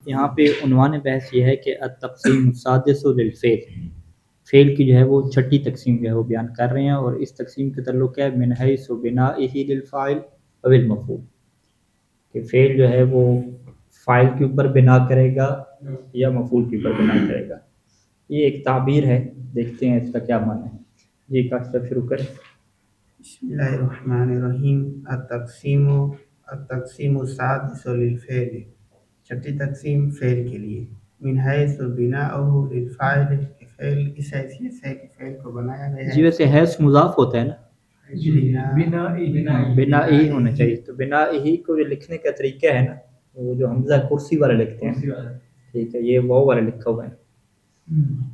یہاں پہ عنوان بحث یہ ہے کہ التقسیم السادس للفعل، فعل کی جو ہے وہ چھٹی تقسیم جو ہے وہ بیان کر رہے ہیں، اور اس تقسیم کا تعلق ہے من حیث بنائہ للفاعل او المفعول، کہ فعل جو ہے وہ فاعل کے اوپر بنا کرے گا یا مفعول کے اوپر بنا کرے گا۔ یہ ایک تعبیر ہے، دیکھتے ہیں اس کا کیا معنی ہے۔ جی کاشف صاحب شروع کریں۔ بسم اللہ الرحمن الرحیم۔ التقسیم السادس للفعل، چھٹی تقسیم فعل کے لیے، من حیث بناؤہ للفاعل، کہ فعل اس حیثیت سے کہ فعل کو بنایا گیا ہے۔ جی ویسے حیث مضاف ہوتا ہے نا، بنا ہی ہونا چاہیے، تو بنا ہی کو جو لکھنے کا طریقہ ہے نا، وہ جو حمزہ کرسی والا لکھتے ہیں، ٹھیک ہے، یہ واو والا لکھا ہوا ہے،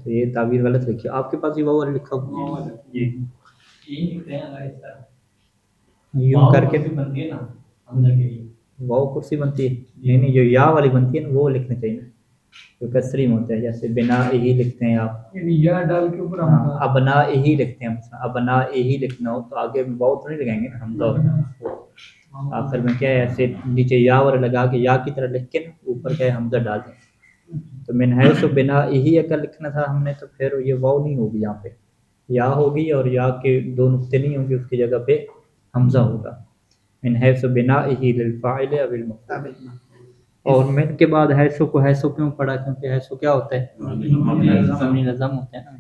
تو یہ تعبیر غلط لکھی۔ آپ کے پاس یہ واو والا لکھا ہوا ہے، یوں کر کے واو کرسی بنتی ہے، نہیں نہیں، جو یا والی بنتی ہے نا وہ لکھنا چاہیے، جو کسری میں ہوتا ہے، جیسے بنا ہی لکھتے ہیں آپ، یا ڈال کے اوپر ابنا ہی لکھتے ہیں ہم، ابنا ہی لکھنا ہو تو آگے واو تو نہیں لگائیں گے نا، حمزہ ہوتا ہے، آخر میں کیا ہے ایسے نیچے یا والا لگا کے یا کی طرح لکھ کے اوپر کیا ہے حمزہ ڈال دیں۔ تو من حیث بنا ہی اگر لکھنا تھا ہم نے تو پھر یہ واو نہیں ہوگی، یہاں پہ یا ہوگی، اور یا کے دو نقطے نہیں ہوں گے، اس کی جگہ پہ حمزہ ہوگا، من حیث بنائہ للفاعل او المفعول۔ اور من کے بعد حیثو کو حیثو کیوں پڑھا؟ کیونکہ حیثو کیا ہوتا ہے؟ مبنی لازم ہوتا ہے نا،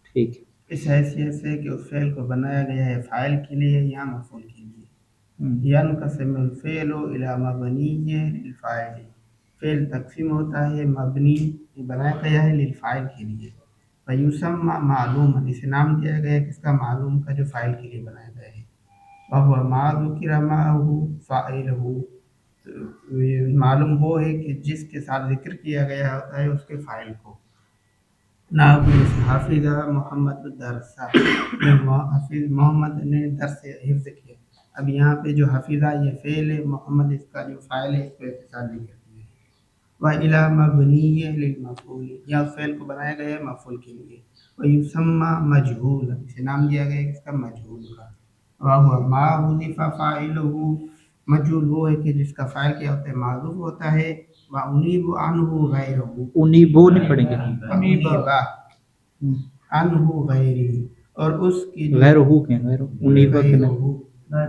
ٹھیک ہے۔ اس حیثیت سے کہ اس فعل کو بنایا گیا ہے فاعل کے لیے یا مفعول کے لیے۔ ینقسم الفعل الی مبنی للفاعل، فعل تقسیم ہوتا ہے مبنی بنایا گیا ہے للفاعل کے لیے، ویسمى معلوما، اسے نام دیا گیا ہے کس کا؟ معلوم کا، جو فاعل کے لیے بنایا گیا ہے، وهو ما ذکر معه فاعلہ، معلوم وہ ہے کہ جس کے ساتھ ذکر کیا گیا ہوتا ہے اس کے فاعل کو۔ حافظ محمد الدرس، حافظ محمد نے درس حفظ کیا۔ اب یہاں پہ جو حافظہ یہ فعل ہے، محمد اس کا جو فاعل ہے اس کو اتصال ذکر کیا ہے۔ وَإِلَى مَبْنِيٍّ لِلْمَفْعُولِ، یا فعل کو بنایا گیا ہے مفعول کے لیے، وَيُسَمَّى مَجْهُولًا، اسے نام دیا گیا ہے کس کا؟ مجہول کا، وَهُوَ مَا حُذِفَ فَاعِلُهُ، مجہول وہ ہے کہ جس کا فاعل کیا ہوتا ہے؟ معذوف ہوتا ہے، وَأُنِيبُ عَنْهُ غَيْرُهُ، انیبو نہیں پڑھیں گے، انیبا عنہ غیرہ، اور اس کی جو غیر ہو کے غیر انیبا کے غیرہ، اور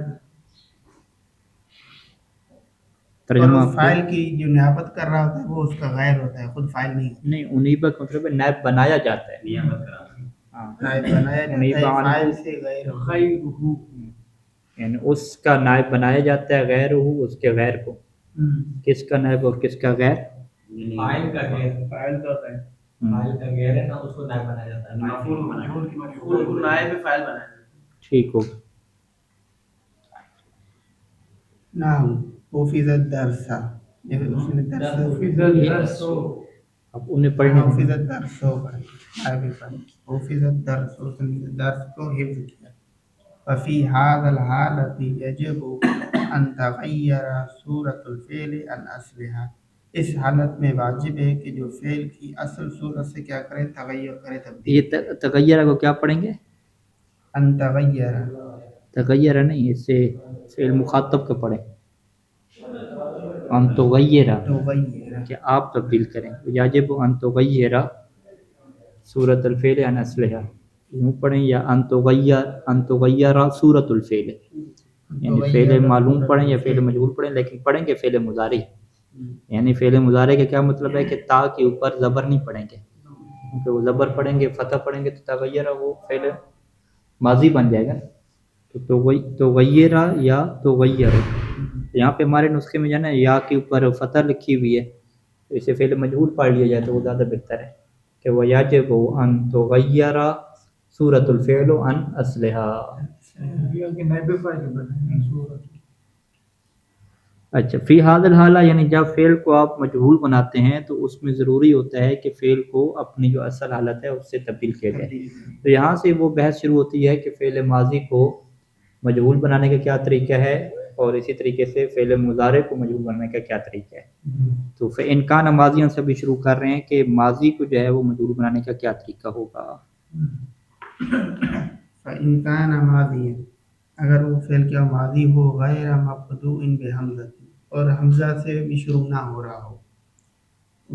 ترجمہ اس آپ فاعل کی جو نیابت کر رہا ہوتا ہے وہ اس کا غیر ہوتا ہے، خود فاعل نہیں ہوتا۔ نہیں، انیبا کا مطلب ہے نائب بنایا جاتا ہے، ہاں، نائب بنایا جاتا ہے انیبا فاعل عنہ، سے غیر، یعنی اس کا نائب بنایا جاتا ہے غیر ہو، اس کے غیر کو، کس کا نائب اور کس کا غیر؟ فاعل کا غیر، فاعل کا ہوتا ہے، فاعل کا غیر ہے نا، اس کو نائب بنایا جاتا ہے، مفعول کو نائب فاعل بنایا جاتا ہے، ٹھیک ہو۔ نعم حفظ الدرس، اس نے درس، اب انہیں پڑھنے حفظ الدرس ہوگا، حفظ الدرس، اس نے درس کو حفظ کیا۔ وفي هذا الحالة يجب أن تغير صورة الفعل عن أصلها، اس حالت میں واجب ہے کہ جو فعل کی اصل صورت سے کیا کرے؟ تغیر کرے، تبدیل۔ یہ تغیر کو کیا پڑھیں گے؟ ان تغیر، تغیر نہیں، اس سے فعل مخاطب کا پڑھیں، ان تغیر، تغیر، کہ آپ تبدیل کریں، یجب ان تغیر صورت الفعل عن اصلها، یوں پڑھیں، یا ان تغیر صورت الفعل، یعنی فعل معلوم پڑھیں یا فعل مجہول پڑھیں، لیکن پڑھیں گے فعل مضارع، یعنی فعل مضارع کا کیا مطلب ہے کہ تا کے اوپر زبر نہیں پڑھیں گے، کیونکہ وہ زبر پڑھیں گے، فتح پڑھیں گے تو تغیر وہ فعل ماضی بن جائے گا، تو تغیر یا تغیر، یہاں پہ ہمارے نسخے میں جو ہے نا یا کے اوپر فتح لکھی ہوئی ہے، تو اسے فعل مجہول پڑھ لیا جائے تو وہ زیادہ بہتر ہے کہ وہ یجب ان تغیر صورت الفعل عن اصلها۔ اچھا، فی حاضر حالہ، یعنی جب فعل کو آپ مجہول بناتے ہیں تو اس میں ضروری ہوتا ہے کہ فعل کو اپنی جو اصل حالت ہے اس سے تبدیل کیا جائے۔ تو یہاں سے وہ بحث شروع ہوتی ہے کہ فعل ماضی کو مجہول بنانے کا کیا طریقہ ہے، اور اسی طریقے سے فعل مضارع کو مجہول بنانے کا کیا طریقہ ہے۔ تو فإن کان ماضیاں سے بھی شروع کر رہے ہیں کہ ماضی کو جو ہے وہ مجہول بنانے کا کیا طریقہ ہوگا۔ فإن كان ماضیا، اگر وہ فعل کیا ماضی ہو، غیر مبدوء بحمزہ، اور حمزہ سے بھی شروع نہ ہو رہا ہو،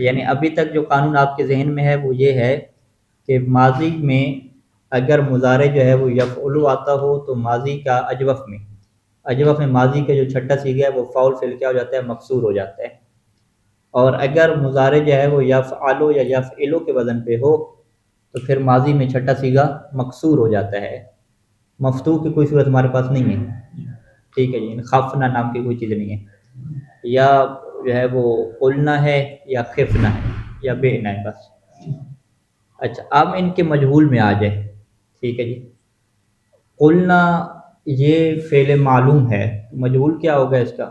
یعنی ابھی تک جو قانون آپ کے ذہن میں ہے وہ یہ ہے کہ ماضی میں اگر مضارع جو ہے وہ یفعلو آتا ہو تو ماضی کا اجوف میں ماضی کا جو چھٹا سیغہ ہے وہ فاعل فعل کیا ہو جاتا ہے، مکسور ہو جاتا ہے. اور اگر مضارع جو ہے وہ یفعلو یا یفعلو کے وزن پہ ہو تو پھر ماضی میں چھٹا سیغہ مکسور ہو جاتا ہے. مفتوح کی کوئی صورت ہمارے پاس نہیں ہے، ٹھیک ہے جی، خفنا نام کی کوئی چیز نہیں ہے، یا جو ہے وہ قلنا ہے یا خفنا ہے یا بہنا ہے بس. اچھا اب ان کے مجہول میں آ جائے، ٹھیک ہے جی. قلنا یہ فعل معلوم ہے، مجہول کیا ہوگا اس کا؟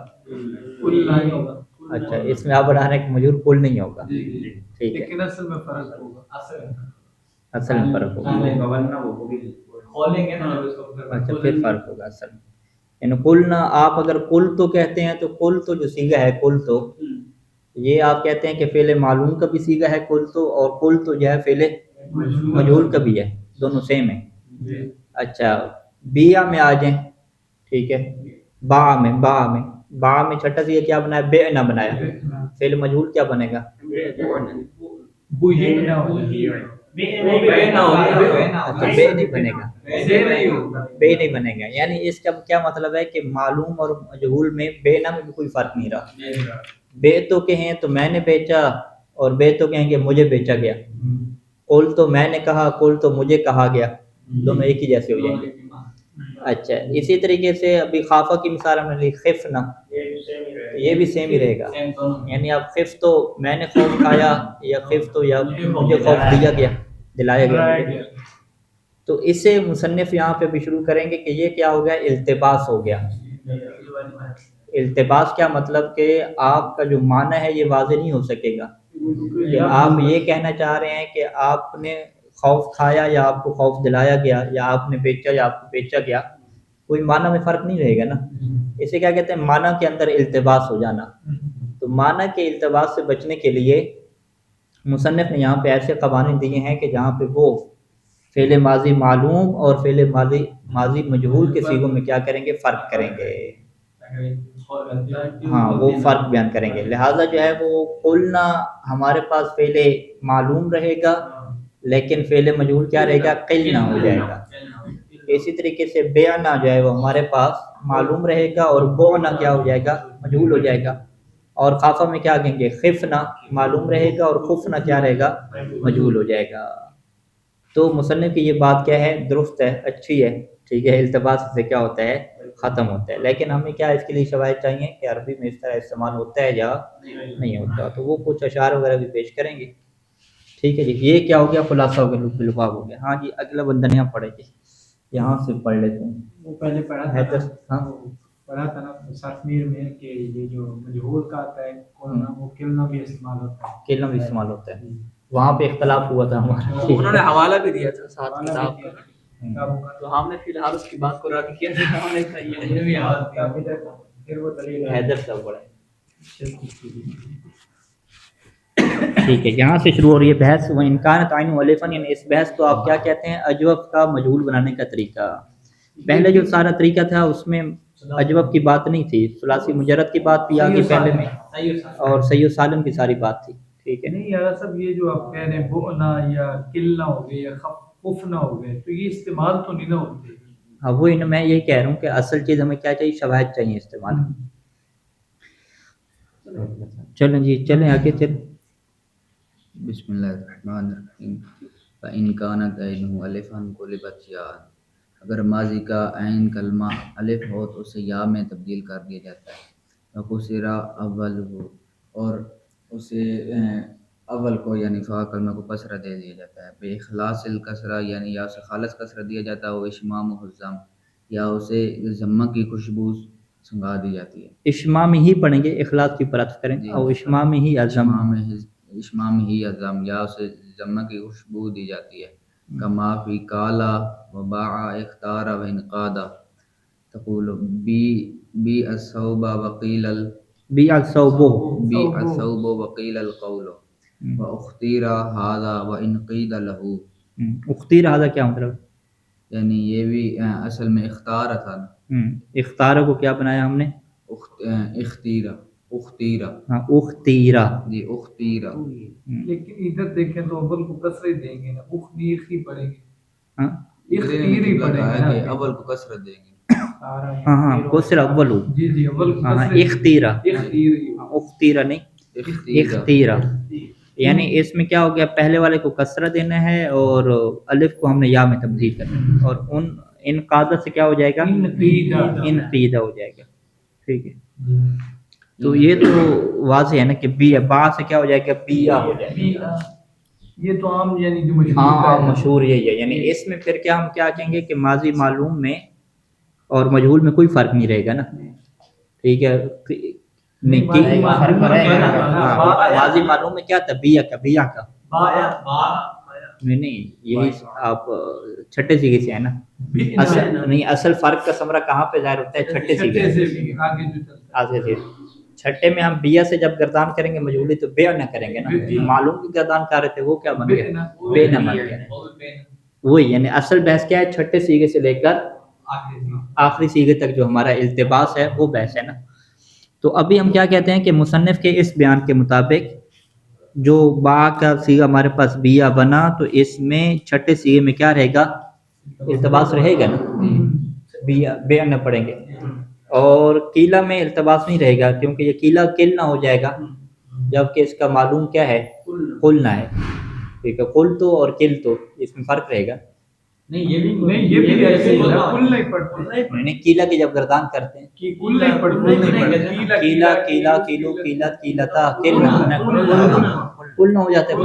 اچھا اس میں آپ بنا رہے ہیں کہ مجہول قل نہیں ہوگا، ٹھیک ہے، لیکن اصل میں فرق ہوگا، اصل میں فرق ہوگا. اچھا پھر فرق ہوگا اصل میں. یعنی قلنا آپ اگر قل تو کہتے ہیں تو قل تو جو صیغہ ہے قل تو یہ آپ کہتے ہیں کہ فعل معلوم کا بھی صیغہ ہے قل تو، اور قل تو جو ہے فعل مجہول کا بھی ہے، دونوں سیم ہیں. اچھا بیا میں آ جائیں، ٹھیک ہے، با میں چھٹا صیغہ کیا بنایا؟ بے نہ بنایا، فعل مجہول کیا بنے گا؟ اچھا بے نہیں بنے گا، بے نہیں بنے گا. یعنی اس کا کیا مطلب ہے کہ معلوم اور مجہول میں بے نہ میں بھی کوئی فرق نہیں رہا. بے تو کہیں تو میں نے بیچا، اور بے تو کہیں کہ مجھے بیچا گیا. قل تو میں نے کہا، قل تو مجھے کہا گیا، دونوں ایک ہی جیسے ہو جائیں گے. اچھا اسی طریقے سے ابھی خافہ کی مثال ہم نے لی خفنا، یہ بھی سیم ہی رہے گا. یعنی اب خف تو میں نے خوف کھایا، یا خف تو یا مجھے خوف دیا گیا، دلایا گیا مجھے. تو اس سے مصنف یہاں پہ بھی شروع کریں گے کہ یہ کیا ہو گیا؟ التباس ہو گیا. التباس کیا مطلب کہ آپ کا جو معنی ہے یہ واضح نہیں ہو سکے گا، کہ آپ یہ کہنا چاہ رہے ہیں کہ آپ نے خوف کھایا یا آپ کو خوف دلایا گیا، یا آپ نے بیچا یا آپ کو بیچا گیا، کوئی معنی میں فرق نہیں رہے گا نا. اسے کیا کہتے ہیں؟ معنی کے اندر التباس ہو جانا. تو معنی کے التباس سے بچنے کے لیے مصنف نے یہاں پہ ایسے قوانین دیے ہیں کہ جہاں پہ وہ فعل ماضی معلوم اور فعل ماضی مجہول کے صیغوں میں کیا کریں گے؟ فرق کریں گے. ہاں وہ فرق بیان کریں گے. لہٰذا جو ہے وہ قلنا ہمارے پاس فعل معلوم رہے گا، لیکن فعل مجہول کیا رہے گا؟ قلنا ہو جائے گا. اسی طریقے سے بیانا جو ہے وہ ہمارے پاس معلوم رہے گا، اور بونا کیا ہو جائے گا؟ مجہول ہو جائے گا. اور خافہ میں کیا کہیں گے؟ خفنا معلوم رہے گا، اور خفنا کیا رہے گا؟ مجہول ہو جائے گا. تو مصنف کی یہ بات کیا ہے؟ درست ہے، اچھی ہے، ٹھیک ہے. التباس سے کیا ہوتا ہے؟ ختم ہوتا ہے. لیکن ہمیں کیا اس کے لیے شواہد چاہیے کہ عربی میں اس طرح استعمال ہوتا ہے یا نہیں ہوتا. تو وہ کچھ اشعار وغیرہ بھی پیش کریں گے، ٹھیک ہے جی. یہ کیا ہو گیا؟ خلاصہ ہو گیا، لباب ہو گیا. ہاں جی اگلا بندہ یہاں پڑھے جی، یہاں سے پڑھ لیتے ہیں. وہ پہلے پڑھا تھا نا صفمیر میں کہ یہ جو مجہول کا آتا ہے وہ کلمہ بھی استعمال ہوتا ہے، کلمہ بھی استعمال ہوتا ہے. وہاں پہ اختلاف ہوا تھا ہمارا، انہوں نے حوالہ بھی دیا تھا ساتھ کتاب کا، تو ہم نے فی الحال اس کی بات کو رد کیا تھا. ہم نے کہا پھر وہ دلیل حیدر صاحب پڑھے، ٹھیک ہے. یہاں سے شروع ہو رہی ہے بحث. وہ امکان تعین الفن، یعنی اس بحث کو آپ کیا کہتے ہیں؟ اجوف کا مجہول بنانے کا طریقہ. پہلے جو سارا طریقہ تھا اس میں اجوف کی بات نہیں تھی، ثلاثی مجرد کی بات بھی آگے پہلے میں، اور سید سالم کی ساری بات تھی، ٹھیک ہے. نہیں یار صاحب یہ جو آپ کہہ رہے ہیں بؤنا یا قلنا ہو گئے یا خفنا ہو گئے، تو یہ استعمال تو نہیں نہ ہوتے. ہاں وہ میں یہی کہہ رہا ہوں کہ اصل چیز ہمیں کیا چاہیے؟ شواہد چاہیے استعمال. چلیں جی چلیں آگے چلیں. بسم اللہ الرحمن الرحیم. فإن كانت عینہ الفا قلبت یا، اگر ماضی کا عین کلمہ الف ہو تو اسے یا میں تبدیل کر دیا جاتا ہے. وکسر اول، اور اسے اول کو یعنی فا کلمہ کو کسرہ دے دیا جاتا ہے. بإخلاص الکسرہ، یعنی یا اسے خالص کسرہ دیا جاتا ہے. وہ اشمام الضم، یا اسے ضمہ کی خوشبو سنگا دی جاتی ہے. اشمام ہی پڑھیں گے، اخلاص کی پرت کریں، اور اشمام ہی اعظم، اشمام ہی اعظم، یا اسے ضمہ کی خوشبو دی جاتی ہے. کما فی کالا و باع اختار و انقادا، تقول بی الثوب وقیل بی الثوب وقیل القول و اختیر هذا و انقید له. اختیر هذا کیا مطلب؟ یعنی یہ بھی اصل میں اختار تھا نا، اختارہ کو کیا بنایا ہم نے؟ اختیرہ. اختیرہ، ہاں اختیرا. جی اختیرہ، لیکن ادھر دیکھیں تو اول کو کسرہ دیں گے نا، اخدیر ہی پڑھیں گے، ہاں اختیر ہی قبلہ پڑھیں کہا گے ہے نا. کہ اول کو کسرت دیں گے. ہاں ہاں کوسر اول ہو. جی جی اول کو ہاں کسرہ اختیرا. اختیر ہی. اختیرا نہیں اختیرہ، اختیرا. یعنی اس میں کیا ہو گیا، پہلے والے کو کسرہ دینا ہے اور الف کو ہم نے یا میں تبدیل کرنا ہے، اور ان قاعدہ سے کیا ہو جائے گا، انقیدہ ہو جائے گا. ٹھیک ہے، تو یہ تو واضح ہے نا کہ بی با سے کیا ہو جائے گا، بیا ہو جائے گا. یہ تو عام یعنی جو مشہور ہاں ہے. ہاں مشہور یہی ہے. یعنی اس میں پھر کیا ہم کیا کہیں گے کہ ماضی معلوم میں اور مجہول میں کوئی فرق نہیں رہے گا نا. ٹھیک ہے، نہیں ماضی معلوم میں کیا تھا، بیا کا، بیا کا نہیں یہی آپ چھٹے سیگے سے ہے نا. اصل نہیں، اصل فرق کا ثمرہ کہاں پہ ظاہر ہوتا ہے، چھٹے سیگے سے. آگے سے چھٹے میں ہم بیا سے جب گردان کریں گے مجہولی تو بے نہ کریں گے نا. معلوم کی گردان کر رہے تھے وہ کیا بن گیا، بے نہ بن گیا. وہی یعنی اصل بحث کیا ہے، چھٹے سیگے سے لے کر آخری سیگے تک جو ہمارا التباس ہے وہ بحث ہے نا. تو ابھی ہم کیا کہتے ہیں کہ مصنف کے اس بیان کے مطابق جو با کا سیگا ہمارے پاس بیا بنا تو اس میں چھٹے سیگے میں کیا رہے گا، التباس رہے گا نا، بیا بے نہ پڑھیں گے. اور قیلا میں التباس نہیں رہے گا کیونکہ یہ قیلا کل نہ ہو جائے گا، جبکہ اس کا معلوم کیا ہے، قلنا ہے. ٹھیک ہے، قل تو اور قل تو اس میں فرق رہے گا. نہیں یہ بھی ایسے ہی ہے، کل نہیں پڑھتے. نہیں قیلا کی جب گردان کرتے ہیں، کل نہیں پڑھتے. قیلا قیلا قیلو قیلت قیلتا قلنا، قل نہ ہو جاتا ہے.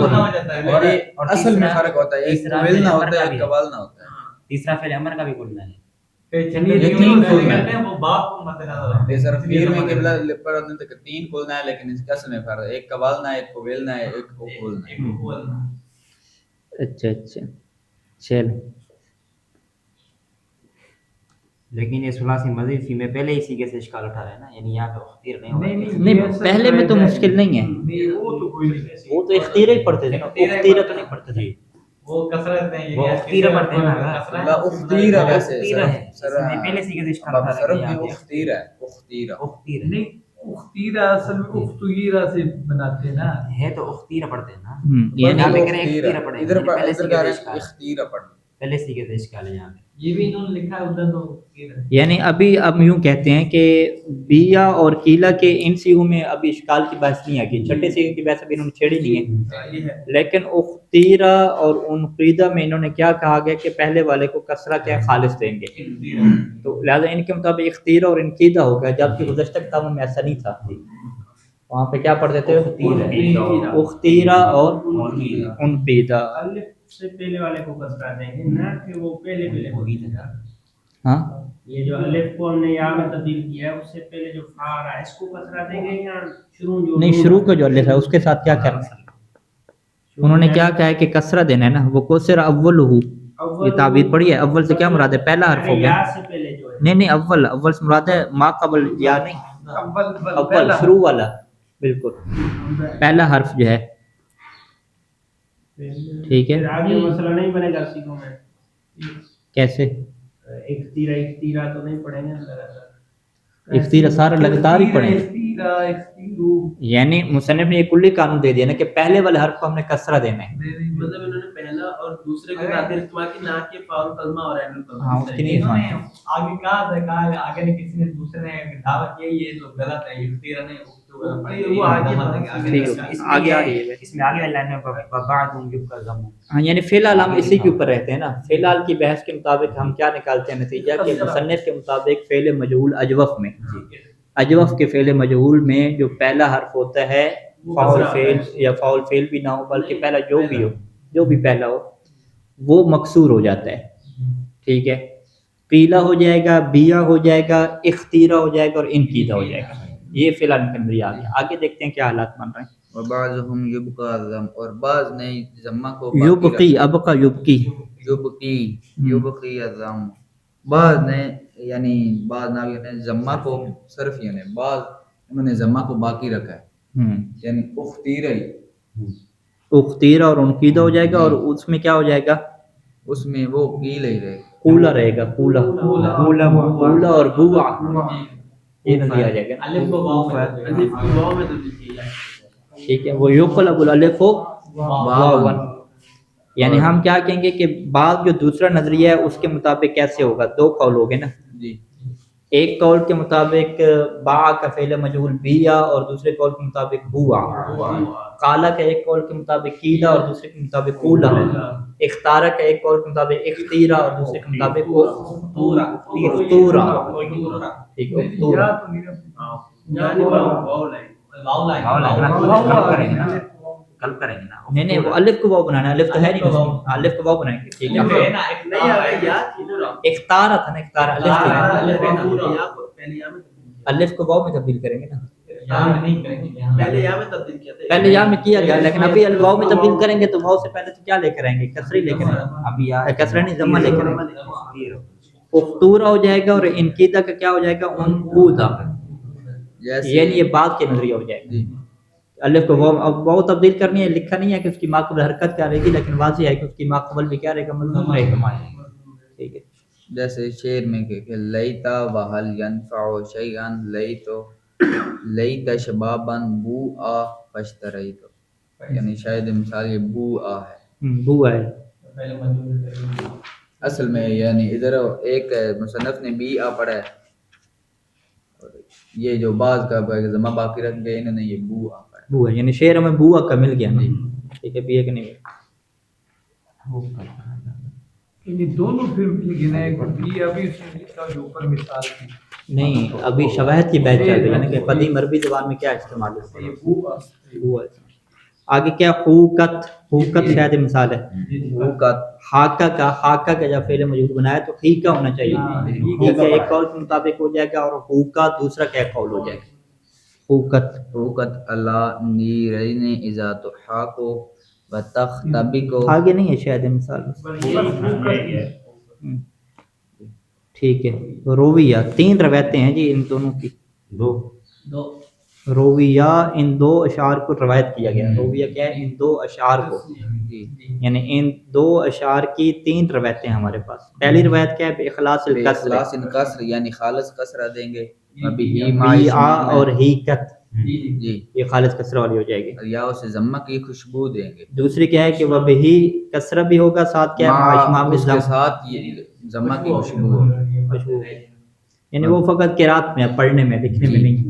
اور اصل میں فرق ہوتا ہے، ایک قبل نہ ہوتا ہے، ایک قبال نہ ہوتا ہے. تیسرا فعل امر کا بھی قلنا ہے. یہ تین قلنا ہے. وہ باپ کو مت نظر صرف پیر میں قبلہ پڑھنے تک تین قلنا ہے، لیکن اس کا اصل میں فرق ہے، ایک قبال نہ ہے، ایک قبل نہ ہے، ایک قبول نہ ہے. اچھا اچھا چل. لیکن یہ ثلاثی مزید فی میں پہلے ہی سیگے سے اشکال اٹھا رہا ہے نا، یعنی یہاں پہ اختیر نہیں ہو رہا ہے. نہیں پہلے میں تو مشکل نہیں ہے، وہ تو کوئی نہیں. وہ تو اختیرہ ہی پڑھتے تھے نا، اختیرہ تو نہیں پڑھتے تھے. وہ کثرت نہیں، وہ اختیرہ پڑھتے ہیں نا. اختیرہ ویسے اختیرہ ہے، اس میں پہلے سیگے سے اشکال اٹھا رہا ہے. یہاں پہ اختیرہ ہے، اختیرہ اختیر نہیں اختیرہ اصل میں اختیرہ سے بناتے ہیں نا. ہے تو اختیرہ پڑھتے ہیں نا. یعنی یہاں پہ کہہ رہے ہیں اختیرہ پڑھیں گے، ادھر پہلے سیگے سے اشکال، اختیرہ پڑھ. پہلے سیگے سے اشکال ہے یہاں پہ. یہ بھی انہوں نے لکھا ہے ادھر تو اختیرہ. یعنی ابھی اب یوں کہتے ہیں کہ بیا اور قیلا کے ان سیگوں میں ابھی اشکال کی بحث نہیں آگی، چھٹے سیگے کی بحث ابھی انہوں نے چھیڑی نہیں ہے. لیکن اختیرہ اور انقیدہ میں انہوں نے کیا کہا گیا کہ پہلے والے کو کسرہ کیا خالص دیں گے، تو لہٰذا ان کے مطابق اختیرہ اور انقیدہ ہو گیا، جبکہ گزشتہ کتابوں میں ایسا نہیں تھا. وہاں پہ کیا پڑھتے تھے، اختیرہ اور انقیدہ. الف سے پہلے والے کو کسرہ دیں گے، نہ کہ وہ پہلے کو. ہاں یہ جو الف کو ہم نے یا میں تبدیل کیا ہے اس سے پہلے جو فا آ رہا ہے اس کو کسرہ دیں گے یا شروع جو نہیں، شروع کا جو الف ہے اس کے ساتھ کیا کرنا ہے، انہوں نے کیا کہا ہے کہ کسرہ دینا ہے نا. وہ کوسر اول ہو، یہ تعبیر پڑھی ہے. اول سے کیا مراد ہے، پہلا حرف ہو گیا. یا سے پہلے جو ہے نہیں اول سے مراد ہے ما قبل یا نہیں، اول شروع والا، بالکل پہلا حرف جو ہے. ٹھیک ہے، پھر آگے مسئلہ نہیں بنے گا سیکھوں میں. کیسے اختیرہ تو نہیں پڑھیں گے لگاتار، اختیرہ سارا لگاتار ہی پڑھیں. اختیرہ اختیرو. یعنی مصنف نے یہ کلی قانون دے دیا نا کہ پہلے والے حرف کو ہم نے کسرہ دینا ہے. مطلب انہوں نے پہلا اور دوسرے کے ساتھ استعمال کی، نہ کہ فاؤل کلمہ اور عین الکلمہ. ہاں اس کی نہیں سمجھ. آگے کہا آگے نے کسی نے دوسرے نے دعویٰ کیا یہ تو غلط ہے، اختیرہ نہیں وہ آگے آگے آ رہی ہے. اس میں آگے والی لائن میں بعضهم يبقى ضم. ہاں یعنی فی الحال ہم اسی کے اوپر رہتے ہیں نا. فی الحال کی بحث کے مطابق ہم کیا نکالتے ہیں نتیجہ کہ مصنف کے مطابق فعل مجہول اجوف میں، اجوف کے فعل مجہول میں جو پہلا حرف ہوتا ہے فاعل فعل یا فاعل فعل بھی نہ ہو بلکہ پہلا جو بھی ہو، جو بھی پہلا ہو وہ مکسور ہو جاتا ہے. ٹھیک ہے، قیلا ہو جائے گا، بیا ہو جائے گا، اختیرہ ہو جائے گا اور انقیدہ ہو جائے گا. یہ فی الحال کے اندر آ گیا. آگے دیکھتے ہیں کیا حالات بن رہے ہیں. وبعضهم يبقى ضم، اور بعض نے ضمہ کو یبقی، ابقا یبقی، یبقی الضم. بعض نے یعنی بعض ناویوں نے ضمہ کو صرف یعنی بعض انہوں نے ضمہ کو باقی رکھا ہے، یعنی اختیرہ ہی اختیرہ اور انقیدہ ہو جائے گا. اور اس میں کیا ہو جائے گا، اس میں وہ قیل ہی رہے. قولا رہے گا، قولا، قولا اور بوا. یہ نظریہ آ جائے گا. الف کو واو میں الف کو واو میں تبدیل کیا جائے. ٹھیک ہے, وہ یقلب الالف واوا, یعنی ہم کیا کہیں گے کہ بعض جو دوسرا نظریہ ہے اس کے مطابق کیسے ہوگا, دو قول ہو گئے نا. جی ایک قول کے مطابق با کا فعل مجہول بیا اور دوسرے قول کے مطابق ہوا. قالا کا ایک قول کے مطابق قیلا اور دوسرے کے مطابق قولا. اختارا کا ایک قول کے مطابق اختیرا اور دوسرے کے مطابق اختورا. ٹھیک ہے, اختورا. یعنی واو لائن کل کریں گے نا. نہیں نہیں, وہ الف کو واو بنانا ہے, الف تو ہے نہیں اس میں, الف کو واو بنائیں گے. ٹھیک ہے, نہیں آ یا پورا اختارا تھا نا, اختارا الف کو پورا یا کو پہلے یا میں الف کو واو میں تبدیل کریں گے نا. پہلے یا میں تبدیل کیا تھا. پہلے یا میں کیا گیا, لیکن ابھی واو میں تبدیل کریں گے تو واو سے پہلے تو کیا لے کر آئیں گے, کسری لے کر آئیں گے. ابھی یا کسرہ نہیں, ضمہ لے کر آئیں گے. اختورا ہو جائے گا اور انقیدہ کا کیا ہو جائے گا, انقودا. یعنی یہ بات کے نظریہ ہو جائے گا. الف کو واو, اب واو تبدیل کرنی ہے, لکھا نہیں ہے کہ اس کی ماقبل حرکت کیا رہے گی, لیکن واضح ہے کہ اس کی ماقبل بھی کیا رہے گا, مضموم رہے گا. ٹھیک ہے, جیسے شعر میں کہ لیتا وحل ینفع شیئا لیتا شبابا بوآ فاشتریتو, یعنی شاید مثال یہ بوآ ہے. بو ہے. اصل میں یعنی ادھر ایک مصنف نے بی آ پڑھا ہے, اور یہ جو بعض کا زمہ باقی رکھ گئے انہوں نے یہ بو آ پڑھا. بو ہے, یعنی شعر ہمیں بوا کا مل گیا نا. ٹھیک ہے, بھی ہے کہ نہیں. یہ دونوں پھر مل گئے نا, یہ ابھی اس نے لکھا جو اوپر مثال تھی. نہیں, ابھی شواہد کی بحث چل رہی ہے نا کہ قدیم عربی زبان میں کیا استعمال ہوتا ہے. یہ بو بوا. آگے کیا, خوکت. خوکت شاید مثال ہے. ہاکا کا جب فعل مجہول بنایا تو ہیکا ہونا چاہیے. ہیکا ایک قول کے مطابق ہو جائے گا اور ہوکا دوسرا کیا قول ہو جائے گا. خوکت اللہ نیرین اذا تحاکو وتختبکو. آگے نہیں ہے شاید مثال. ٹھیک ہے, رویہ 3 روایتیں ہیں جی ان دونوں کی. دو رویہ ان 2 اشعار کو روایت کیا گیا. رویہ کیا ہے, ان 2 اشعار کو, یعنی ان 2 اشعار کی 3 روایتیں ہمارے پاس. پہلی روایت کیا ہے, اخلاص الکسر یعنی خالص کسرہ دیں گے, بی آ اور ہیکت, جی یہ خالص کسرہ والی ہو جائے گی. اور یا اسے ضمہ کی خوشبو دیں گے. دوسری کیا ہے کہ وہ بہی کسرہ بھی ہوگا, ساتھ کیا ہے اس کے ساتھ یہ ضمہ کی خوشبو خوشبو, یعنی وہ فقط قرات میں, پڑھنے میں, لکھنے میں نہیں.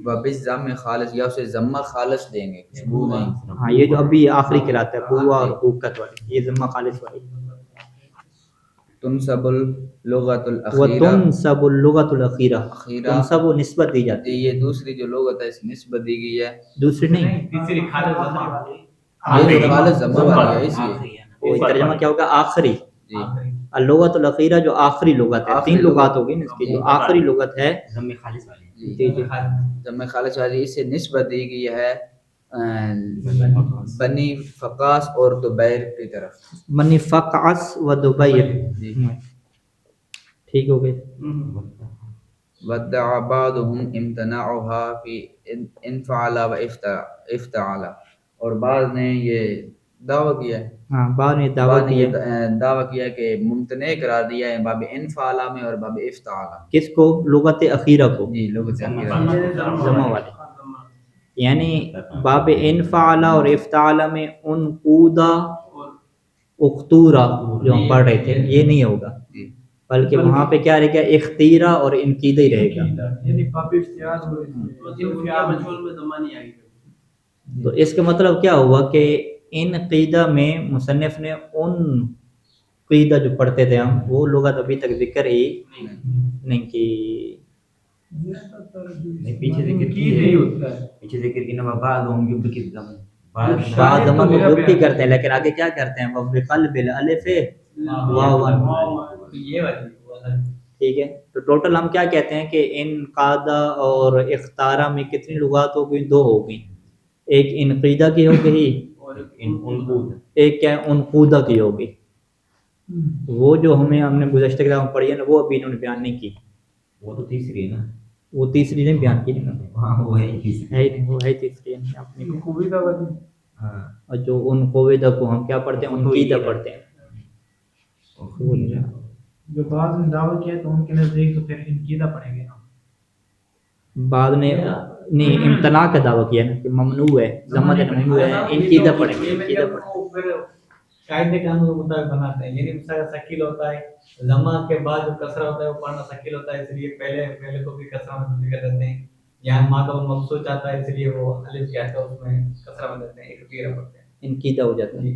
وبس ضم خالص, یا اسے ضمہ خالص دیں گے, خوشبو نہیں. ہاں, یہ جو ابھی آخری قرات ہے بوا اور خوکت والی, یہ ضمہ خالص والی. تنسب اللغۃ الاخیرہ, وتنسب اللغۃ الاخیرہ, تنسب و نسبت دی جاتی ہے. یہ دوسری جو لغت ہے اس نسبت دی گئی ہے. دوسری نہیں, تیسری خالد یہ جو خالص ضمہ والی ہے اس لیے وہ ترجمہ کیا ہوگا, آخری. جی اللغۃ الاخیرہ جو آخری لغت ہے, 3 لغات ہوگی نا اس کی, جو آخری لغت ہے ضم خالص والے. جی جی ضمہ خالص والی, اسے نسبت دی گئی ہے بنی فقاس اور دبیر کی طرف. منی فقعس و دبیر. جی. ٹھیک ہو گئے. ودع بعضهم امتناعها في انفعل و افتعل, اور بعض نے یہ دعویٰ کیا ہے, ہاں, بعد میں دعویٰ کی ہے, دعویٰ کیا کہ ممتنع قرار دیا ہے باب انفعل میں اور باب افتعل. کس کو, لغت اخیرہ کو, جی لغت اخیرہ. ضمہ والے. یعنی باب انفعل اور افتعل میں انقودا اختورا جو ہم پڑھ رہے تھے یہ نہیں ہوگا, بلکہ وہاں پہ کیا رہے گا, اختیرہ اور انقیدہ ہی رہے گا. یعنی باب اختیار اور مجہول میں ضمہ نہیں آئے گا. تو اس کا مطلب کیا ہوا کہ ان قیدہ میں مصنف نے ان قیدہ جو پڑھتے تھے ہم, وہ لغت ابھی تک ذکر ہی نہیں کی. پیچھے ذکر کی نہیں ہوتا ہے. پیچھے ذکر کی نا بعض ہوں گے کہ بعض ضمہ کو جب بھی کرتے ہیں, لیکن آگے کیا کرتے ہیں, وَبِقَلْبِ الْأَلِفِ واو. یہ والی ٹھیک ہے, تو ٹوٹل ہم کیا کہتے ہیں کہ ان قادہ اور اختارہ میں کتنی لغات ہو گئی, 2 ہو گئی. ایک انقیدہ کی ہو گئی, ایک کیا انقودہ کی ہو گئی. وہ جو ہم نے گزشتہ کتاب میں پڑھی ہے نا, وہ ابھی انہوں نے بیان نہیں کی. وہ تو تیسری ہے نا, وہ تیسری نے بیان کی نا, ہاں وہ ہے تیسری. ہے نہیں, وہ ہے تیسری اپنی. خوبیدہ والی. ہاں, اور جو ان قویدہ کو ہم کیا پڑھتے ہیں, انقیدہ پڑھتے ہیں. جو بعض نے دعویٰ کیا تو ان کے نزدیک تو پھر انقیدہ پڑھیں گے نا. بعد نے نہیں امتناع کا دعویٰ کیا نا کہ ممنوع ہے ضمت ممنوع ہے انقیدہ پڑھیں گے انقیدہ پڑھیں گے قاعدے قانون کے مطابق بناتے ہیں، یعنی مثلا ثقیل ہوتا ہے، ضمہ کے بعد جو کسرہ ہوتا ہے وہ پڑھنا ثقیل ہوتا ہے، اس لیے پہلے کو بھی کسرہ میں ذکر دیتے ہیں، یہاں ماں کا مقصود چاہتا ہے اس لیے وہ الف کیا ہے اس میں کسرہ میں دیتے ہیں، ایک تیرہ پڑھتے ہیں، انقیدہ ہو جاتا ہے.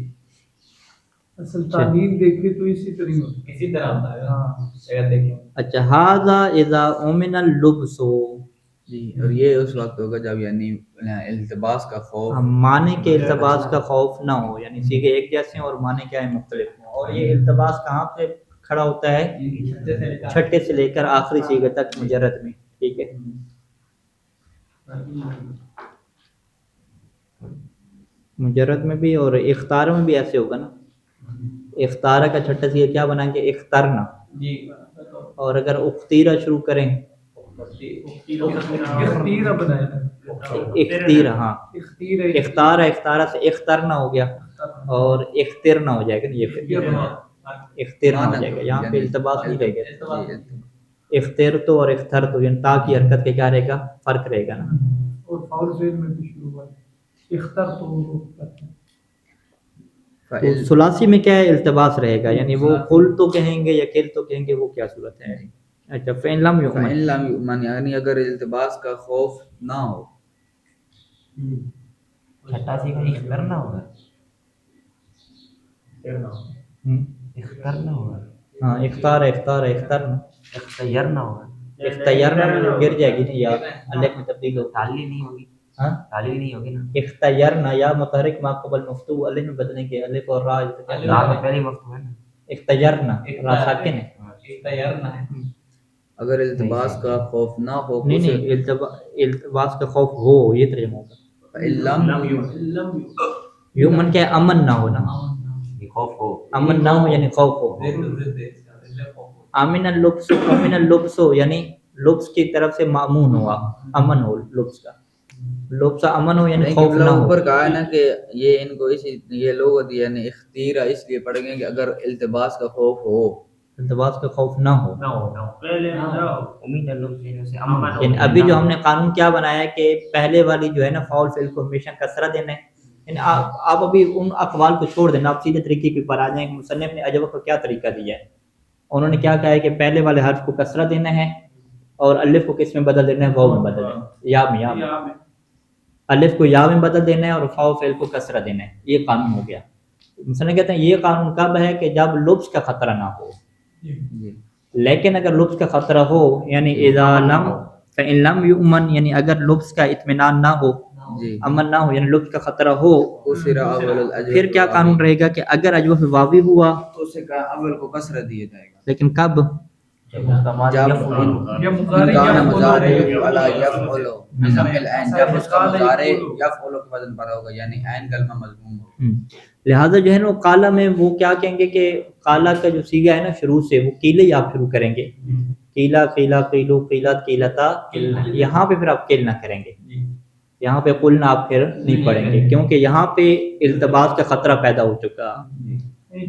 اصل تعلیم دیکھے تو اسی طرح ہی ہوتی ہے، اسی طرح ہوتا ہے. ہاں اگر دیکھیں اچھا ھذا اذا امن اللبس، جی، اور یہ اس وقت ہوگا جب یعنی التباس کا خوف، معنی کے التباس کا خوف نہ ہو، یعنی سیغے ایک جیسے ہیں اور معنی کیا ہے مختلف ہوں. اور یہ التباس کہاں پہ کھڑا ہوتا ہے؟ چھٹے سے لے کر آخری سیغے تک مجرد میں. ٹھیک ہے، مجرد میں بھی اور اختار میں بھی ایسے ہوگا نا. اختارہ کا چھٹا سیغہ کیا بنائیں گے؟ اخترنا. اور اگر اختیرہ شروع کریں اختیرہ بنایا اختیرہ، ہاں اختارہ سے اخترنا ہو گیا اور اخترنا ہو جائے گا. یہ پھر اخترنا ہو جائے گا، یہاں پہ التباس نہیں رہے گا. اختر تو اور اختر تو یعنی تا کی حرکت کے کیا رہے گا؟ فرق رہے گا نا. اور فاول فعل میں بھی شروع ہوا ہے اختر تو تو ثلاثی میں کیا ہے؟ التباس رہے گا، یعنی وہ قل تو کہیں گے یا کل تو کہیں گے، وہ کیا صورت ہے؟ اچھا فَإِن لَمْ فَإِن يُؤْمَنْ، لم يؤمن یعنی اگر التباس کا خوف نہ ہو. چھٹا سیکھا اخترنا ہوگا، اخترنا ہوگا، ہاں اخترنا اختیرنا ہوگا، اختیرنا میں گر جائے گی نا یا الف میں تبدیل ہو. تعلیل نہیں ہوگی، ہاں تعلیل نہیں ہوگی نا، اختیرنا یا متحرک ما قبل مفتوح الف میں بدلنے کے، الف اور را رات میں پہلی وقت ہے نا، اختیرنا را ساکن ہے. تیارنا ہے. اگر التباس کا خوف نہ ہو نہیں نہیں التباس کا خوف ہو، یہ ترجمہ ہوگا. فَإِن لم یومن کیا ہے؟ امن نہ ہو نا، یہ خوف ہو، امن نہ ہو یعنی خوف ہو. امن اللبس یعنی لبس کی طرف سے معمون ہوا، امن ہو لبس کا، لبس امن ہو یعنی خوف نہ ہو. اوپر کہا ہے نا کہ یہ ان کو یہ لوگ یعنی اختیرہ اس لیے پڑھ گئے کہ اگر التباس کا خوف ہو، التباس کا خوف نہ ہو. امید اللہ سے امن ہو. یعنی ابھی جو ہم نے قانون کیا بنایا ہے کہ پہلے والی جو ہے نا فاؤل فعل کو ہمیشہ کسرہ دینا ہے. یعنی آپ ابھی ان اقوال کو چھوڑ دینا، آپ سیدھے طریقے کے پر آ جائیں. مصنف نے اجوبہ کو کیا طریقہ دیا ہے؟ انہوں نے کیا کہا ہے کہ پہلے والے حرف کو کسرہ دینا ہے اور الف کو کس میں بدل دینا ہے؟ واو میں بدل دینا ہے، یا میں الف کو یا میں بدل دینا ہے اور فاؤل فعل کو کسرہ دینا ہے. یہ قانون ہو گیا. مصنف کہتے ہیں یہ قانون کب ہے؟ کہ جب لبس کا خطرہ نہ ہو. لیکن اگر لبس کا خطرہ ہو یعنی اذا لم فإن لم یؤمن یعنی اگر لبس کا اطمینان نہ ہو، امن نہ ہو یعنی لبس کا خطرہ ہو، پھر کیا قانون رہے گا کہ اگر اجوف واوی ہوا تو اسے کہا اول کو کسرہ دیا جائے گا. لیکن کب؟ جب کان مضارع علی یفعل بضم العین، جب اس کا مضارع یفعل کے وزن پر ہوگا یعنی عین کلمہ مضموم ہو. لہٰذا جو ہے نا قالا میں وہ کیا کہیں گے کہ قالا کا جو سیغہ ہے نا شروع سے وہ قیلے ہی آپ شروع کریں گے. قیلا قیلا قیلو قیلت قیلتا، یہاں پہ پھر آپ قیل نہ کریں گے، یہاں پہ قلنا آپ پھر نہیں پڑھیں گے کیونکہ یہاں پہ التباس کا خطرہ پیدا ہو چکا.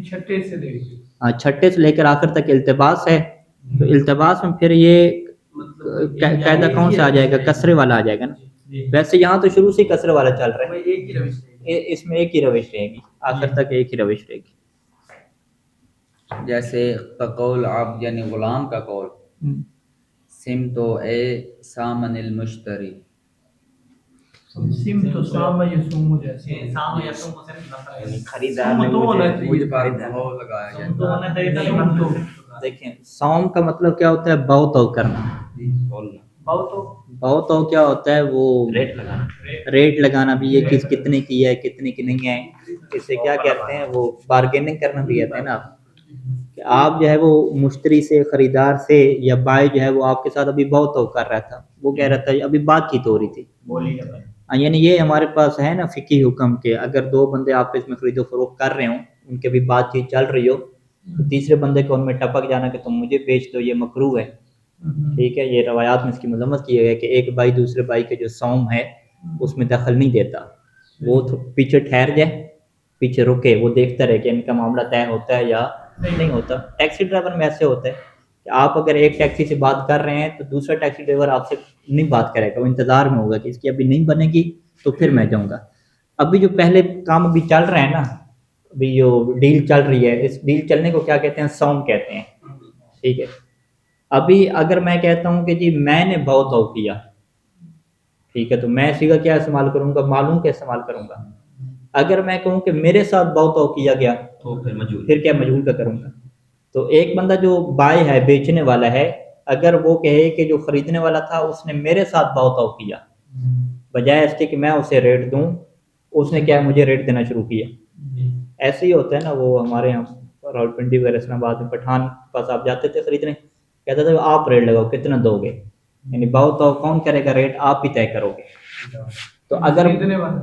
چھٹے سے لے کے ہاں چھٹے سے لے کر آخر تک التباس ہے. تو التباس میں پھر یہ قاعدہ کون سا آ جائے گا؟ کسرے والا آ جائے گا نا. ویسے یہاں تو شروع سے کسرے والا چل رہا ہے، اس میں ایک ہی روش رہے گی، آخر تک ایک ہی روش رہے گی. جیسے قول عبد یعنی غلام کا قول، سم تو اے سامن المشتری، سم تو سام یسوم جیسے سام یسوم سے نفر یعنی خریدار نے مجھ پر بہو لگایا تو دیکھیں سوم کا مطلب کیا ہوتا ہے؟ بہو تو کرنا. بہو تو کیا ہوتا ہے؟ وہ ریٹ لگانا، ریٹ لگانا بھی، یہ چیز کتنے کی ہے کتنے کی نہیں ہے، اسے کیا کہتے ہیں؟ وہ بارگیننگ کرنا بھی کہتے ہیں نا. کہ آپ جو ہے وہ مشتری سے، خریدار سے، یا بائی جو ہے وہ آپ کے ساتھ ابھی بہت تو کر رہا تھا، وہ کہہ رہا تھا ابھی بات چیت ہو رہی تھی. یعنی یہ ہمارے پاس ہے نا فقہی حکم کے اگر دو بندے آپس میں خرید و فروخت کر رہے ہوں، ان کے بھی بات چیت چل رہی ہو، تو تیسرے بندے کو ان میں ٹپک جانا کہ تم مجھے بیچ دو، یہ مکروہ ہے. ٹھیک ہے، یہ روایات میں اس کی مذمت کی ہے کہ ایک بھائی دوسرے بھائی کے جو سوم ہے اس میں دخل نہیں دیتا، وہ پیچھے ٹھہر جائے، پیچھے رکے، وہ دیکھتا رہے کہ ان کا معاملہ طے ہوتا ہے یا نہیں ہوتا. ٹیکسی ڈرائیور میں ایسے ہوتا ہے کہ آپ اگر ایک ٹیکسی سے بات کر رہے ہیں تو دوسرا ٹیکسی ڈرائیور آپ سے نہیں بات کرے گا، وہ انتظار میں ہوگا کہ اس کی ابھی نہیں بنے گی تو پھر میں جاؤں گا۔ ابھی جو پہلے کام ابھی چل رہا ہے نا، ابھی جو ڈیل چل رہی ہے، اس ڈیل چلنے کو کیا کہتے ہیں؟ سوم کہتے ہیں، ٹھیک ہے۔ ابھی اگر میں کہتا ہوں کہ جی میں نے بہت تو کیا، ٹھیک ہے، تو میں سیگا کیا استعمال کروں گا؟ معلوم کا استعمال کروں گا۔ اگر میں کہوں کہ میرے ساتھ بہت تو کیا گیا تو پھر مجھول۔ پھر کیا مجہول کا کروں گا۔ تو ایک بندہ جو بائع ہے، بیچنے والا ہے، اگر وہ کہے کہ جو خریدنے والا تھا اس نے میرے ساتھ بہت تو کیا، بجائے اس کے کہ میں اسے ریٹ دوں، اس نے کیا مجھے ریٹ دینا شروع کیا۔ ایسے ہی ہوتا ہے نا، وہ ہمارے یہاں راولپنڈی وغیرہ اسلام آباد میں پٹھان کے پاس آپ جاتے تھے خریدنے، کہتا تھا آپ ریٹ لگاؤ، کتنا دو گے؟ یعنی بہت تو کون کرے گا؟ ریٹ آپ ہی طے کرو گے۔ تو اگر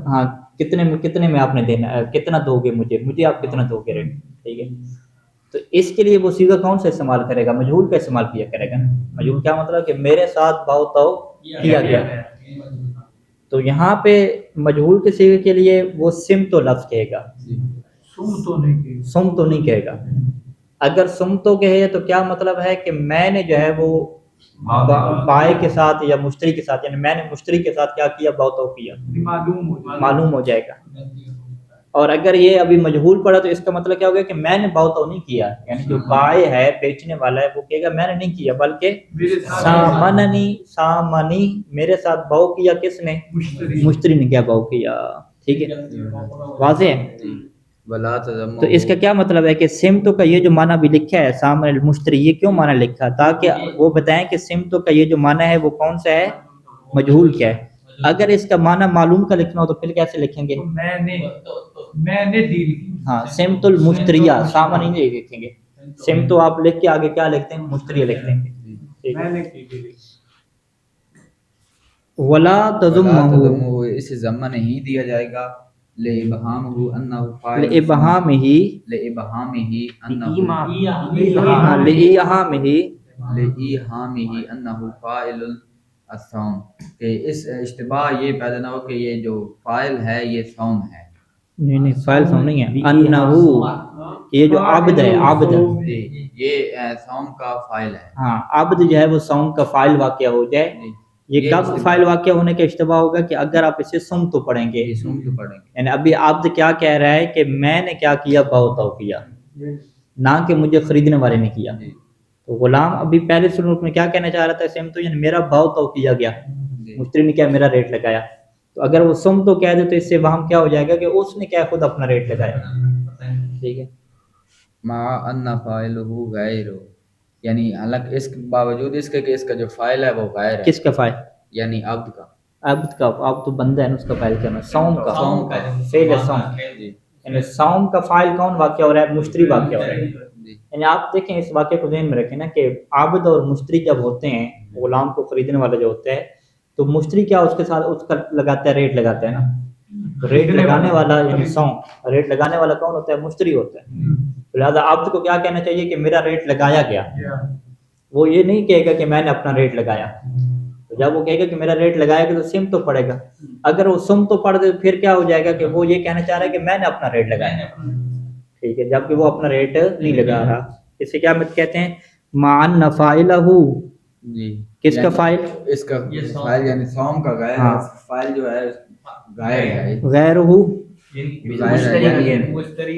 ہاں کتنے میں آپ نے دینا، کتنا دو گے مجھے آپ کتنا دو گے ریٹ، ٹھیک ہے۔ تو اس کے لیے وہ صیغہ کون سا استعمال کرے گا؟ مجہول کا استعمال کیا کرے گا نا۔ مجہول کیا مطلب کہ میرے ساتھ بہت تو کیا گیا۔ تو یہاں پہ مجہول کے صیغے کے لیے وہ سمتو لفظ کہے گا، سم تو نہیں کہے گا۔ اگر سم تو کہے تو کیا مطلب ہے کہ میں نے جو ہے وہ بائع کے ساتھ یا مشتری کے ساتھ، یعنی میں نے مشتری کے ساتھ کیا کیا؟ بہت تو کیا، معلوم ہو جائے گا۔ اور اگر یہ ابھی مجہول پڑا تو اس کا مطلب کیا ہوگا کہ میں نے بہت تو نہیں کیا، یعنی جو بائع ہے، بیچنے والا ہے، وہ کہے گا میں نے نہیں کیا، بلکہ سامنی میرے ساتھ بہو کیا، کس نے؟ مشتری نے کیا بہو کیا، ٹھیک ہے، واضح ہے۔ ولا تذموا، تو اس کا کیا مطلب ہے کہ سمتو کا یہ جو معنی بھی لکھا ہے سامنے المشتری، یہ کیوں معنی لکھا؟ تاکہ وہ بتائیں کہ سمتو کا یہ جو معنی ہے وہ کون سا ہے؟ مجہول کیا ہے۔ اگر اس کا معنی معلوم کا لکھنا ہو تو پھر کیسے لکھیں گے؟ میں نے ڈیل کی، ہاں، سمت المشتریہ، سامنے نہیں لکھیں گے، سمتو آپ لکھ کے آگے کیا لکھتے ہیں؟ مشتریہ لکھتے ہیں۔ میں نے کی ڈیل۔ ولا تذمہ، اسے ضمہ نہیں دیا جائے گا، لِإِبْهَامِهِ أَنَّهُ فاعل، لِإِبْهَامِهِ، أَنَّهُ فاعل الصوم، کہ اس اشتباہ یہ پیدا نہ ہو کہ یہ جو فاعل ہے یہ صوم ہے۔ نہیں فاعل صوم نہیں ہے، انہو یہ جو عبد ہے، عبد یہ صوم کا فاعل ہے۔ ہاں، عبد جو ہے وہ صوم کا فاعل واقع ہو جائے۔ یہ کب فاعل واقع ہونے کا اشتباہ ہوگا؟ کہ اگر آپ اسے سم تو پڑھیں گے، صوم تو پڑھیں گے، یعنی ابھی عبد کیا کہہ رہا ہے کہ میں نے کیا کیا؟ بہت تو کیا، نہ کہ مجھے خریدنے والے نے کیا۔ تو غلام ابھی پہلے سلوک میں کیا کہنا چاہ رہا تھا؟ سم تو، یعنی میرا بہت تو کیا گیا، مشتری نے کیا میرا ریٹ لگایا۔ تو اگر وہ سم تو کہہ دے تو اس سے وہاں کیا ہو جائے گا کہ اس نے کیا خود اپنا ریٹ لگایا، ٹھیک ہے۔ مع ان فاعلہ غیر، یعنی حالانکہ اس کے باوجود اس کے کہ اس کا جو فاعل ہے وہ غیر ہے۔ کس کا فاعل؟ یعنی عبد کا، عبد کا، عبد تو بندہ ہے نا، اس کا فاعل کیا ہے؟ صوم کا، صوم کا، فعل صوم، یعنی صوم کا فاعل کون واقع ہو رہا ہے؟ مشتری واقع ہو رہا ہے۔ یعنی آپ دیکھیں اس واقعے کو ذہن میں رکھیں نا کہ عبد اور مشتری جب ہوتے ہیں، غلام کو خریدنے والا جو ہوتا ہے، تو مشتری کیا اس کے ساتھ اس کا لگاتا ہے؟ ریٹ لگاتا ہے نا۔ تو ریٹ لگانے والا یعنی صوم، ریٹ لگانے والا کون ہوتا ہے؟ مشتری ہوتا ہے۔ لہٰذا عبد کو کیا کہنا چاہیے کہ میرا ریٹ لگایا گیا، وہ یہ نہیں کہے گا کہ میں نے اپنا ریٹ لگایا۔ تو جب وہ کہے گا کہ میرا ریٹ لگایا گیا تو سم تو پڑے گا۔ اگر وہ سم تو پڑھ دے تو پھر کیا ہو جائے گا کہ وہ یہ کہنا چاہ رہا ہے کہ میں نے اپنا ریٹ لگایا، ٹھیک ہے، جبکہ وہ اپنا ریٹ نہیں لگا رہا۔ اسے کیا کہتے ہیں؟ مع ان فاعلہ، جی، کس کا فاعل؟ اس کا فاعل یعنی صوم کا غیر ہے، فاعل جو ہے غیر ہے، غیرہ، مشتری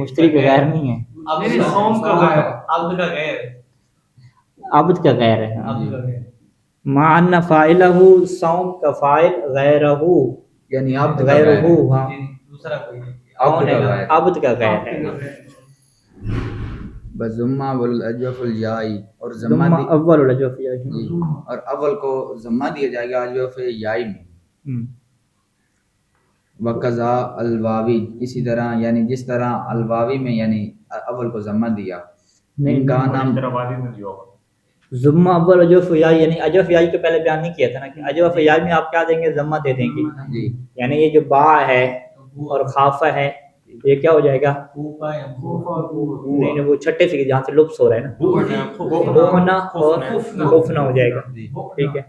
مشتری کا غیر نہیں ہے، صوم کا غیر، عبد کا غیر، عبد کا غیر ہے۔ عبد کا غیر، مع ان فاعلہ، صوم کا فاعل، غیرہ یعنی عبد کا غیر غیرہ، ہے، ہاں، دوسرا کوئی نہیں۔ کون ہے؟ عبد کا غیر ہے۔ بضمہ والاجوف الجائی، اور ضمہ ضمہ اول الجوف، جی، اور اول کو ضمہ دیا جائے گا اجوف یائی میں۔ وقضا الواوی، اسی طرح یعنی جس طرح الواوی میں یعنی اول کو ضمہ دیا۔ ان کا نام ضمہ اول اجوف یائی، یعنی اجوف یائی کے پہلے بیان نہیں کیا تھا نا کہ اجوف یائی میں آپ کیا دیں گے؟ ضمہ دے دیں گے، جی، یعنی یہ جو با ہے اور خافہ ہے یہ کیا ہو جائے گا؟ نہیں، وہ چھٹے سے جہاں سے لبس ہو رہا ہے نا، خوفنا اور خوفنا ہو جائے گا، ٹھیک ہے۔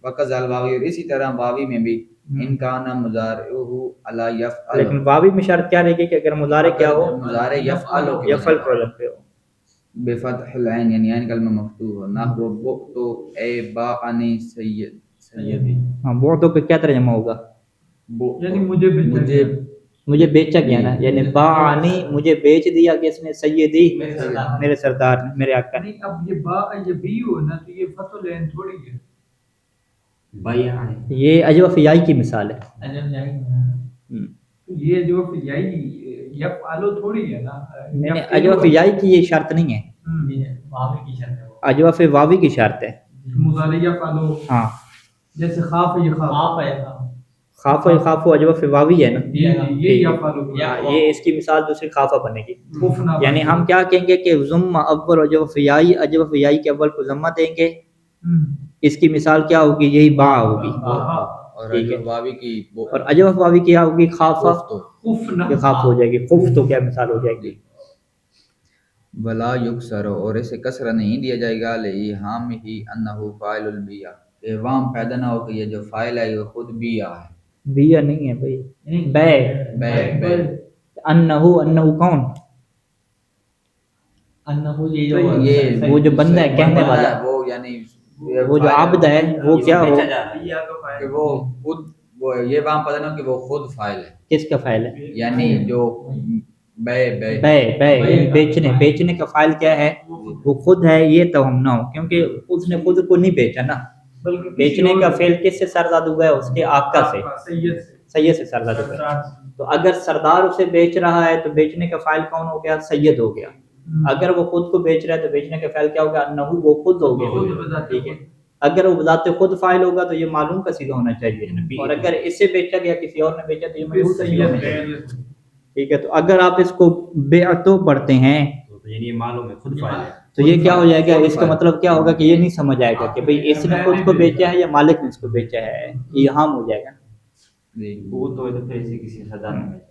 وقضا الواوی، اور اسی طرح واوی میں بھی ان کا نام مضارعہ علی یفعل، لیکن واوی میں شرط کیا رہے گی کہ اگر مضارع کیا ہو؟ مضارع یفعل ہو، یفعل پرولم پہ ہو، بفتح العین یعنی عین کلمہ مفتوح ہو، نحو بؤتو اے باعنی سیدی، ہاں بعدو کا کیا ترجمہ ہوگا؟ یعنی مجھے مجھے بیچا گیا نا، یعنی باعنی مجھے بیچ دیا کس نے؟ سیدی میرے سردار نے، میرے آقا نے۔ نہیں اب یہ با یہ بی ہو نا تو یہ فتح العین تھوڑی ہے، بھیا ہے یہ اجوف یائی کی مثال ہے۔ یہ جو یہی یفعلو تھوڑی ہے نا، نہیں اجوف یائی کی یہ شرط نہیں ہے، واوی کی شرط ہے وہ، اجوف واوی کی شرط ہے۔ مضارع یفعلو ہاں جیسے خاف یہ خاف، خاف ہے خاف خافو اجوف واوی ہے نا، یہ یفعلو ہاں، یہ اس کی مثال دوسری خافہ بنے گی۔ خوفنا یعنی ہم کیا کہیں گے کہ ضم اول اجوف یائی کے اول کو ضمہ دیں گے، اس کی مثال کیا ہوگی؟ یہی با ہوگی، اور ٹھیک ہے۔ واوی کی اور اجوف واوی کیا ہوگی؟ خافہ، خوفنا یہ خاف ہو جائے گی، خوف تو کیا مثال ہو جائے گی؟ ولا یکسر، اور اسے کسرہ نہیں دیا جائے گا، لہام ہی انہو فاعل البیع، کہ وہم پیدا نہ ہو کہ یہ جو فاعل ہے وہ خود بیع ہے، بیا نہیں ہے بھائی، بے انہو، انہو کون؟ انہو یہ وہ جو بندہ ہے کہنے والا، وہ یعنی وہ جو عبد ہے وہ کیا ہو؟ کہ وہ خود، وہ یہ وہاں پتہ نہ کہ وہ خود فاعل ہے، کس کا فاعل ہے؟ یعنی جو بے بے بیچنے کا فاعل کیا ہے؟ وہ خود ہے، یہ تو ہم نہ ہو، کیونکہ اس نے خود کو نہیں بیچا نا، بلکہ بیچنے کا فعل کس سے سرزاد ہوا ہے؟ اس کے آقا سے، سید سے سرزاد ہوا ہے۔ تو اگر سردار اسے بیچ رہا ہے تو بیچنے کا فاعل کون ہو گیا؟ سید ہو گیا۔ اگر وہ خود کو بیچ رہا ہے تو بیچنے کا فعل کیا ہوگا؟ انہو، وہ خود ہو گیا، ٹھیک ہے۔ اگر وہ بذات خود فاعل ہوگا تو یہ معلوم کا صیغہ ہونا چاہیے، اور اگر اسے بیچا گیا کسی اور نے بیچا تو یہ مجہول کا صیغہ ہونا چاہیے، ٹھیک ہے۔ تو اگر آپ اس کو بیعتو پڑھتے ہیں تو یعنی یہ معلوم ہے خود فاعل ہے، تو یہ کیا ہو جائے گا؟ اس کا مطلب کیا ہوگا کہ یہ نہیں سمجھ آئے گا کہ بھئی اس نے خود کو بیچا ہے یا مالک نے اس کو بیچا ہے، یہ ہم ہو جائے گا۔ وہ تو ہے تو پھر اسے کسی سردار نے بیچا۔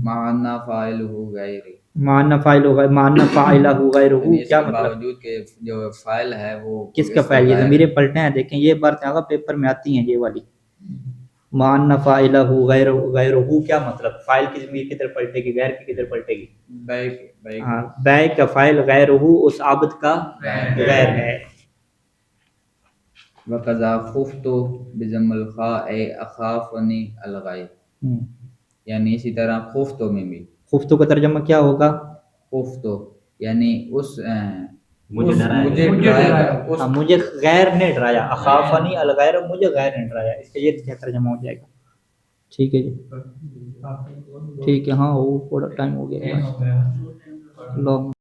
معنی فاعلہ غیر، معنی فاعل ہوگا، معنی فاعلہ غیرہ، یعنی اس کیا کے مطلب؟ باوجود کہ جو فاعل ہے وہ کس کا فاعل؟ یہ ضمیریں پلٹیں ہیں، دیکھیں یہ باتیں آگا پیپر میں آتی ہیں، یہ والی معنی فاعلہ غیرہ کیا مطلب؟ فاعل کی ضمیر کدھر پلٹے گی؟ غیر کی کدھر پلٹے گی؟ ہاں، بے کا فاعل غیرہ اس عبد کا غیر ہے۔ وقضا خفت بضم الخاء اخافنی الغیب، یعنی اسی طرح خفتو میں بھی خفتو کا ترجمہ کیا ہوگا؟ خفتو یعنی اس مجھے ڈرایا مجھے گیا۔ ڈرایا گیا، اس مجھے غیر نے ڈرایا، اخافنی الغیر، مجھے غیر نے ڈرایا، اس کا یہ کیا ترجمہ ہو جائے گا؟ ٹھیک ہے جی، ٹھیک ہے، ہاں وہ تھوڑا ٹائم ہو گیا۔ اللہ